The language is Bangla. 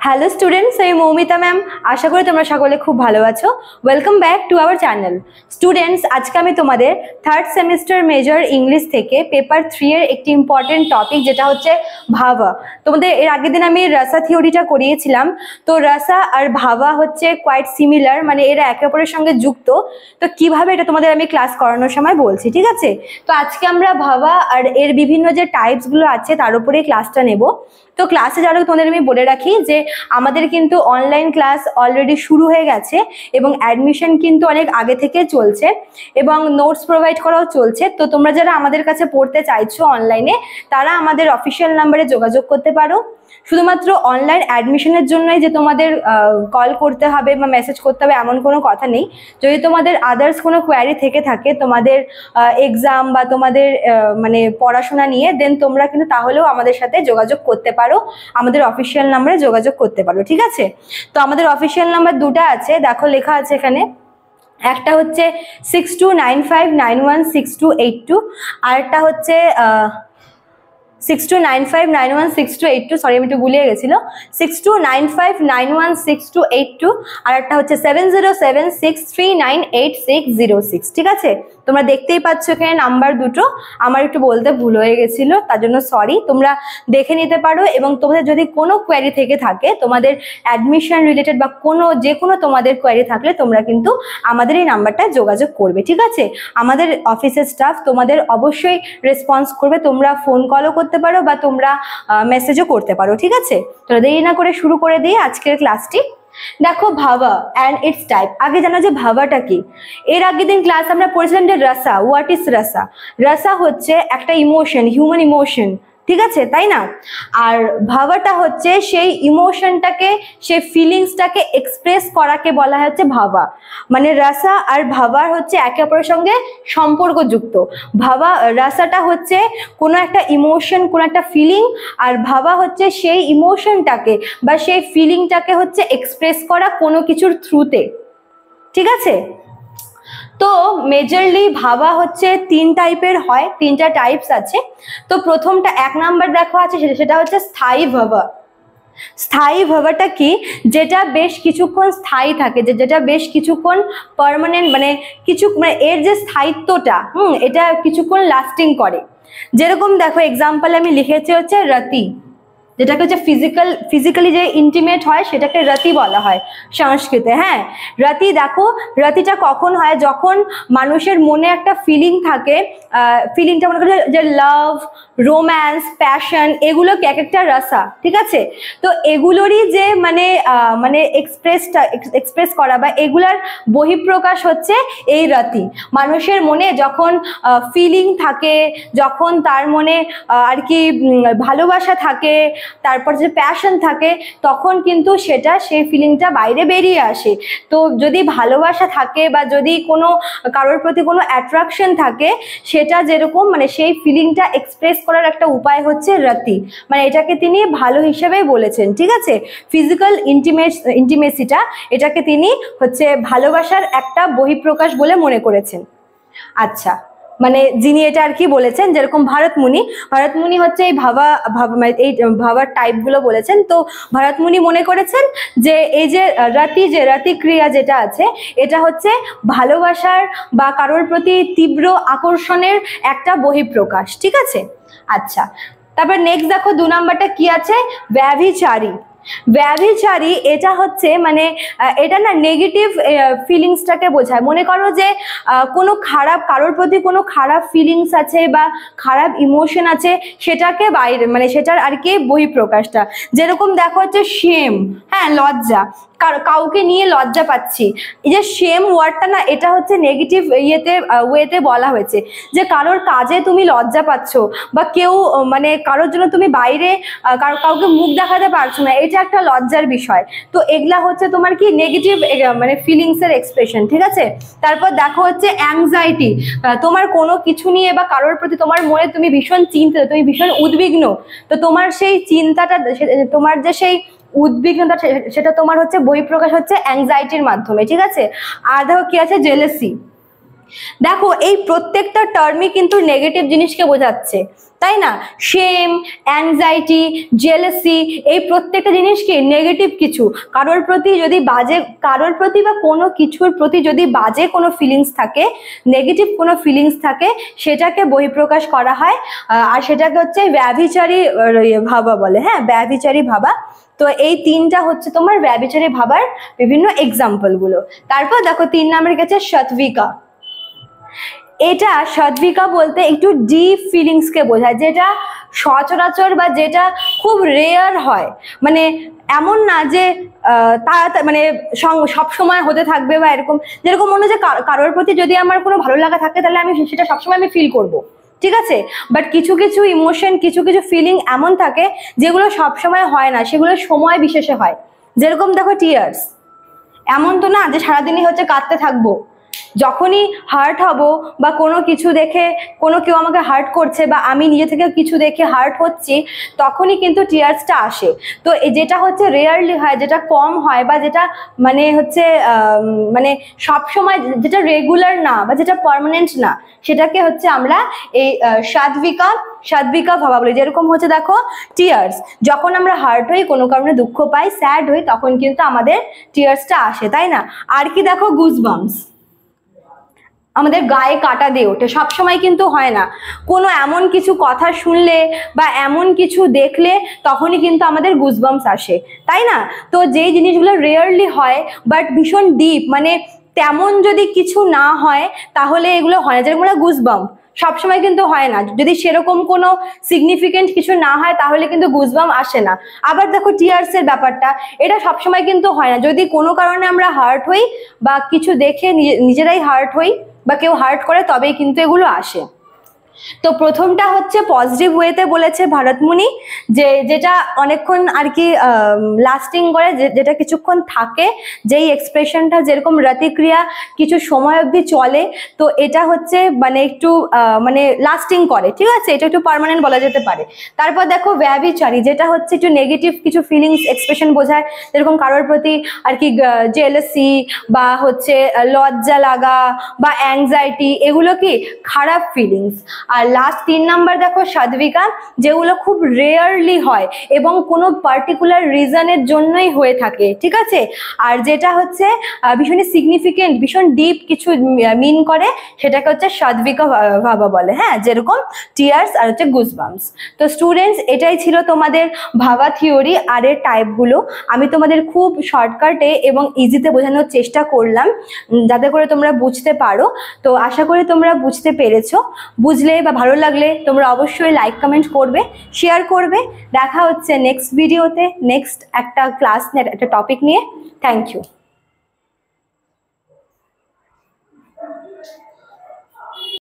হ্যালো স্টুডেন্টস, আমি মৌমিতা ম্যাম। আশা করি তোমরা সকলে খুব ভালো আছো। Welcome back to our channel. Students, আজকে আমি তোমাদের থার্ড সেমিস্টার মেজর ইংলিশ থেকে পেপার 3 এর একটি ইম্পর্টেন্ট টপিক, যেটা হচ্ছে ভাবা। তোমাদের এর আগের দিন আমি রাসা থিওরিটা করিয়েছিলাম। তো রাসা আর ভাবা হচ্ছে কোয়াইট সিমিলার, মানে এরা একে অপরের সঙ্গে যুক্ত। তো কিভাবে এটা তোমাদের আমি ক্লাস করানোর সময় বলছি, ঠিক আছে? তো আজকে আমরা ভাবা আর এর বিভিন্ন যে টাইপসগুলো আছে তার উপরেই ক্লাসটা নেব। তো ক্লাসে যাওয়ার আগে তোমাদের আমি বলে রাখি যে আমাদের কিন্তু অনলাইন ক্লাস অলরেডি শুরু হয়ে গেছে এবং অ্যাডমিশন কিন্তু অনেক আগে থেকে চলছে এবং নোটস প্রোভাইড করাও চলছে। তো তোমরা যারা আমাদের কাছে পড়তে চাইছো অনলাইনে, তারা আমাদের অফিসিয়াল নাম্বারে যোগাযোগ করতে পারো। শুধুমাত্র অনলাইন অ্যাডমিশনের জন্যই যে তোমাদের কল করতে হবে বা মেসেজ করতে হবে এমন কোনো কথা নেই। যদি তোমাদের আদার্স কোনো কোয়ারি থেকে থাকে তোমাদের এক্সাম বা তোমাদের মানে পড়াশোনা নিয়ে, দেন তোমরা কিন্তু তাহলেও আমাদের সাথে যোগাযোগ করতে পারো, আমাদের অফিসিয়াল নাম্বারে যোগাযোগ করতে পারো, ঠিক আছে? তো আমাদের অফিসিয়াল নাম্বার দুটো আছে, দেখো লেখা আছে এখানে। একটা হচ্ছে 6295916282, আরেকটা হচ্ছে 6295916282, সরি আমি একটু গুলিয়ে গেছিল। 6295916282, আর একটা হচ্ছে 7076398606, ঠিক আছে? তোমরা দেখতেই পাচ্ছ এখানে নাম্বার দুটো। আমার একটু বলতে ভুল হয়ে গেছিল, তার জন্য সরি। তোমরা দেখে নিতে পারো এবং তোমাদের যদি কোনো কোয়ারি থেকে থাকে, তোমাদের অ্যাডমিশন রিলেটেড বা যে কোনো তোমাদের কোয়ারি থাকলে তোমরা কিন্তু আমাদের এই নাম্বারটায় যোগাযোগ করবে, ঠিক আছে? আমাদের অফিসের স্টাফ তোমাদের অবশ্যই রেসপন্স করবে। তোমরা ফোন কলও করতে পারো বা তোমরা মেসেজও করতে পারো, ঠিক আছে? তো দেরি না করে শুরু করে দিই আজকের ক্লাসটি। দেখো, ভাবা অ্যান্ড ইটস টাইপ। আগে জানো যে ভাবাটা কি? এর আগের দিন ক্লাস আমরা পড়েছিলাম যে রাসা। What is রাসা? রাসা হচ্ছে একটা ইমোশন, হিউম্যান ইমোশন, ঠিক আছে, তাই না? আর ভাবাটা হচ্ছে সেই ইমোশনটাকে, সেই ফিলিংসটাকে এক্সপ্রেস করাকে বলা হচ্ছে ভাবা। মানে রাসা আর ভাবার হচ্ছে একে অপরের সঙ্গে সম্পর্কযুক্ত। রাসাটা হচ্ছে কোনো একটা ইমোশন, কোনো একটা ফিলিং, আর ভাবা হচ্ছে সেই ইমোশনটাকে বা সেই ফিলিংটাকে হচ্ছে এক্সপ্রেস করা কোনো কিছুর থ্রুতে, ঠিক আছে? তো মেজরলি ভাবা হচ্ছে তিন টাইপের হয়, তিনটা টাইপস আছে। তো প্রথমটা 1 নাম্বার দেখো আছে, সেটা হচ্ছে স্থায়ী ভাবা। স্থায়ী ভাবাটা কি? যেটা বেশ কিছুক্ষণ স্থায়ী থাকে, যেটা বেশ কিছুক্ষণ পার্মানেন্ট, মানে এর যে স্থায়িত্বটা এটা কিছুক্ষণ লাস্টিং করে। যেরকম দেখো এক্সাম্পল আমি লিখেছি হচ্ছে রতি, যেটাকে হচ্ছে ফিজিক্যালি যে ইন্টিমেট হয় সেটাকে রতি বলা হয় সংস্কৃতে। হ্যাঁ, রতি, দেখো রতিটা কখন হয়? যখন মানুষের মনে একটা ফিলিং থাকে, ফিলিংটা মনে করছে যে লাভ, রোম্যান্স, প্যাশন, এগুলো এক একটা রসা, ঠিক আছে? তো এগুলোরই যে মানে এক্সপ্রেস করা বা এগুলার বহিঃপ্রকাশ হচ্ছে এই রতি। মানুষের মনে যখন ফিলিং থাকে, যখন তার মনে আর কি ভালোবাসা থাকে, তারপর যে প্যাশন থাকে, তখন কিন্তু সেই ফিলিংটা বাইরে বেরিয়ে আসে। তো যদি ভালোবাসা থাকে বা যদি কারোর প্রতি কোনো অ্যাট্রাকশন থাকে, সেটা যেরকম মানে সেই ফিলিংটা এক্সপ্রেস করার একটা উপায় হচ্ছে রতি। মানে এটাকে তিনি ভালো হিসেবেই বলেছেন, ঠিক আছে? ফিজিক্যাল ইন্টিমেসিটা, এটাকে তিনি হচ্ছে ভালোবাসার একটা বহিঃপ্রকাশ বলে মনে করেছেন। আচ্ছা, মানে যিনি এটা আর কি বলেছেন, যেরকম ভারতমুনি হচ্ছে এই ভাবার টাইপগুলো বলেছেন। তো ভারতমুনি মনে করেছেন যে এই যে রতি ক্রিয়া যেটা আছে, এটা হচ্ছে ভালোবাসার বা কারোর প্রতি তীব্র আকর্ষণের একটা বহিঃপ্রকাশ, ঠিক আছে? আচ্ছা, তারপর নেক্সট দেখো 2 নাম্বারটা কি আছে? ব্যভিচারী। ব্যভিচারী এটা হচ্ছে মানে এটা না নেগেটিভ ফিলিংসটাকে বোঝায়। মনে করো যে কোনো কারোর প্রতি কোনো খারাপ ফিলিংস আছে বা খারাপ ইমোশন আছে, সেটাকে বাইরে মানে সেটার আর কি বহিঃপ্রকাশটা। যেরকম দেখো হচ্ছে শেম, হ্যাঁ, লজ্জা, কাউকে নিয়ে লজ্জা পাচ্ছি। এই যে শেম ওয়ার্ডটা না, এটা হচ্ছে নেগেটিভ ওয়েতে বলা হয়েছে যে কারোর কাজে তুমি লজ্জা পাচ্ছ বা কেউ মানে কারোর জন্য তুমি বাইরে কাউকে মুখ দেখাতে পারছো না, এটা একটা লজ্জার বিষয়। তো এগুলা হচ্ছে তোমার কি নেগেটিভ মানে ফিলিংসের এক্সপ্রেশন, ঠিক আছে? তারপর দেখো হচ্ছে অ্যাংজাইটি। তোমার কোনো কিছু নিয়ে বা কারোর প্রতি তোমার মনে তুমি ভীষণ চিন্তিত, তুমি ভীষণ উদ্বিগ্ন। তো তোমার সেই চিন্তাটা, তোমার যে সেই উদ্বিগ্নতা, সেটা তোমার হচ্ছে বহিঃপ্রকাশ হচ্ছে অ্যাংজাইটির মাধ্যমে, ঠিক আছে? আর দেখো কি আছে? জেলেসি। দেখো এই প্রত্যেকটা টার্মই কিন্তু নেগেটিভ জিনিসকে বোঝাচ্ছে, তাই না? শেম, অ্যাংজাইটি, জেলাসি, এই প্রত্যেকটা জিনিস কি নেগেটিভ কিছু। কারোর প্রতি যদি বাজে, কারোর প্রতি বা কোনো কিছুর প্রতি যদি বাজে কোনো ফিলিংস থাকে, নেগেটিভ কোনো ফিলিংস থাকে, সেটাকে বহিঃপ্রকাশ করা হয়। আর সেটাকে হচ্ছে ব্যভিচারী ভাবা বলে। হ্যাঁ, ব্যভিচারী ভাবা। তো এই তিনটা হচ্ছে তোমার ব্যভিচারী ভাবার বিভিন্ন এক্সাম্পল গুলো। তারপর দেখো 3 নম্বরের কাছে সাত্বিকা। এটা সাত্বিকা বলতে একটু ডিপ ফিলিংসকে বোঝায়, যেটা সচরাচর বা যেটা খুব রেয়ার হয়। মানে এমন না যে মানে সব সময় হতে থাকবে বা এরকম। যেরকম মনে হয় যে কারোর প্রতি যদি আমার কোনো ভালো লাগা থাকে, তাহলে আমি সেটা সবসময় আমি ফিল করব, ঠিক আছে? বাট কিছু কিছু ইমোশন, কিছু কিছু ফিলিং এমন থাকে যেগুলো সবসময় হয় না, সেগুলো সময় বিশেষে হয়। যেরকম দেখো টিয়ার্স, এমন তো না যে সারাদিনই হচ্ছে কাঁদতে থাকবো। যখনই হার্ট হব বা কোনো কিছু দেখে, কোনো কেউ আমাকে হার্ট করছে বা আমি নিজে থেকে কিছু দেখে হার্ট হচ্ছি, তখনই কিন্তু টিয়ার্সটা আসে। তো যেটা হচ্ছে রেয়ারলি হয়, যেটা কম হয় বা যেটা মানে হচ্ছে মানে সবসময়, যেটা রেগুলার না বা যেটা পার্মানেন্ট না, সেটাকে হচ্ছে আমরা এই সাত্বিকা ভাবা বলি। যেরকম হচ্ছে দেখো টিয়ার্স, যখন আমরা হার্ট হই, কোনো কারণে দুঃখ পাই, স্যাড হই, তখন কিন্তু আমাদের টিয়ার্সটা আসে, তাই না? আর কি দেখো গুজবাম্পস, আমাদের গায়ে কাটা দিয়ে ওঠে। সবসময় কিন্তু হয় না, কোনো এমন কিছু কথা শুনলে বা এমন কিছু দেখলে তখনই কিন্তু আমাদের গুজবাম্পস আসে, তাই না? তো যেই জিনিসগুলো রেয়ারলি হয় বাট ভীষণ ডিপ, মানে তেমন যদি কিছু না হয় তাহলে এগুলো হয় না। যেরকম গুজবাম্প সবসময় কিন্তু হয় না, যদি সেরকম কোনো সিগনিফিকেন্ট কিছু না হয় তাহলে কিন্তু গুজবাম্প আসে না। আবার দেখো টিয়ার্সের ব্যাপারটা, এটা সবসময় কিন্তু হয় না। যদি কোনো কারণে আমরা হার্ট হই বা কিছু দেখে নিজেরাই হার্ট হই বা কেউ হার্ট করে, তবেই কিন্তু এগুলো আসে। তো প্রথমটা হচ্ছে পজিটিভ ওয়েতে বলেছে ভরতমুনি, যেটা অনেকক্ষণ আর কি লাস্টিং করে, যেটা কিছুক্ষণ থাকে, যেই এক্সপ্রেশনটা যেরকম রতিক্রিয়া কিছু সময় অবধি চলে, তো এটা হচ্ছে মানে একটু মানে লাস্টিং করে, ঠিক আছে? এটা একটু পার্মানেন্ট বলা যেতে পারে। তারপর দেখো ব্যভিচারী, যেটা হচ্ছে একটু নেগেটিভ কিছু ফিলিংস এক্সপ্রেশন বোঝায়, যেরকম কারোর প্রতি আর কি জেলাসি বা হচ্ছে লজ্জা লাগা বা অ্যাংজাইটি, এগুলো কি খারাপ ফিলিংস। আর লাস্ট 3 নাম্বার দেখো সাত্বিকা, যেগুলো খুব রেয়ারলি হয় এবং কোনো পার্টিকুলার রিজনের জন্যই হয়ে থাকে, ঠিক আছে? আর যেটা হচ্ছে ভীষণ সিগনিফিকেন্ট, ভীষণ ডিপ কিছু মিন করে, সেটাকে হচ্ছে সাত্বিকা ভাবা বলে। হ্যাঁ, যেরকম টিয়ার্স আর হচ্ছে গুজবাম্পস। তো স্টুডেন্টস, এটাই ছিল তোমাদের ভাবা থিওরি আর এর টাইপগুলো। আমি তোমাদের খুব শর্টকাটে এবং ইজিতে বোঝানোর চেষ্টা করলাম, যাতে করে তোমরা বুঝতে পারো। তো আশা করি তোমরা বুঝতে পেরেছো। বুঝলে বা ভালো লাগলে তোমরা অবশ্যই লাইক কমেন্ট করবে, শেয়ার করবে। দেখা হচ্ছে নেক্সট ভিডিওতে, নেক্সট একটা ক্লাস, একটা টপিক নিয়ে। Thank you.